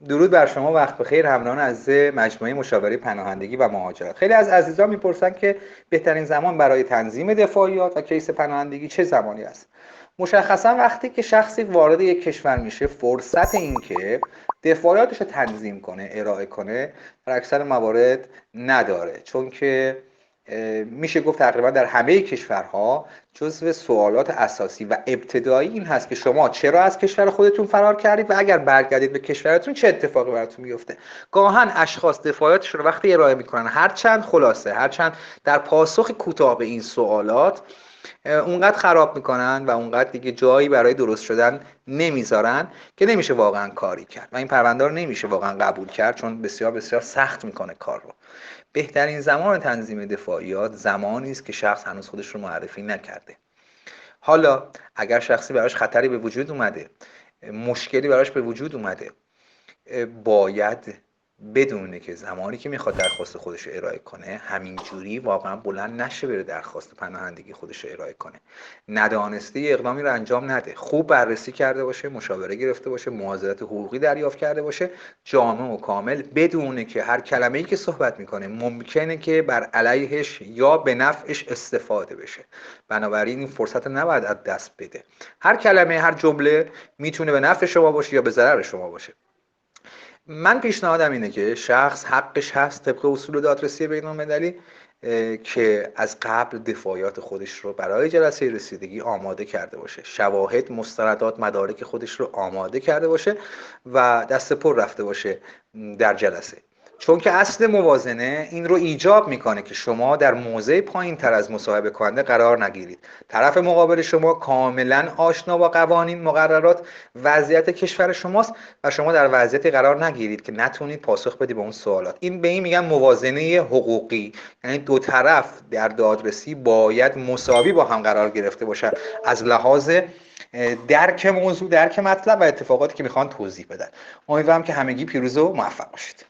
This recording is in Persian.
درود بر شما، وقت بخیر همراهان عزیز مجموعه مشاوره پناهندگی و مهاجرت. خیلی از عزیزان میپرسن که بهترین زمان برای تنظیم دفاعیات و کیس پناهندگی چه زمانی است؟ مشخصا وقتی که شخصی وارد یک کشور میشه، فرصت این که دفاعیاتش رو تنظیم کنه، ارائه کنه، در اکثر موارد نداره، چون که میشه گفت تقریبا در همه کشورها جزو سوالات اساسی و ابتدایی این هست که شما چرا از کشور خودتون فرار کردید و اگر برگردید به کشورتون چه اتفاقی براتون میفته. گاهن اشخاص دفاعاتشون رو وقتی ارائه میکنن، هرچند در پاسخ کوتاه به این سوالات اونقدر خراب میکنن و اونقدر دیگه جایی برای درست شدن نمیذارن که نمیشه واقعا کاری کرد و این پرونده رو نمیشه واقعا قبول کرد، چون بسیار بسیار سخت میکنه کار رو. بهترین زمان تنظیم دفاعیات زمانی است که شخص هنوز خودش رو معرفی نکرده. حالا اگر شخصی براش خطری به وجود اومده، مشکلی براش به وجود اومده، باید بدونه که زمانی که میخواد درخواست خودش رو ارائه کنه همینجوری واقعا بلند نشه بره درخواست پناهندگی خودش رو ارائه کنه. ندانسته اقدامی رو انجام نده. خوب بررسی کرده باشه، مشاوره گرفته باشه، معاضدت حقوقی دریافت کرده باشه، جامع و کامل، بدونه که هر کلمه‌ای که صحبت میکنه ممکنه که بر علیهش یا به نفعش استفاده بشه. بنابراین این فرصت رو نباید از دست بده. هر کلمه، هر جمله میتونه به نفع شما باشه یا به ضرر شما باشه. من پیشنهادم اینه که شخص حقش هست طبق اصول دادرسی بین‌المللی که از قبل دفاعیات خودش رو برای جلسه رسیدگی آماده کرده باشه، شواهد، مستندات، مدارک خودش رو آماده کرده باشه و دست پر رفته باشه در جلسه. چون که اصل موازنه این رو ایجاب میکنه که شما در موضع پایین تر از مصاحبه کننده قرار نگیرید. طرف مقابل شما کاملا آشنا با قوانین، مقررات، وضعیت کشور شماست و شما در وضعیتی قرار نگیرید که نتونید پاسخ بدید به اون سوالات. این به این میگن موازنه حقوقی، یعنی دو طرف در دادرسی باید مساوی با هم قرار گرفته باشن از لحاظ درک موضوع، درک مطلب و اتفاقاتی که میخوان توضیح بدن. امیدوارم که همگی پیروز و موفق باشید.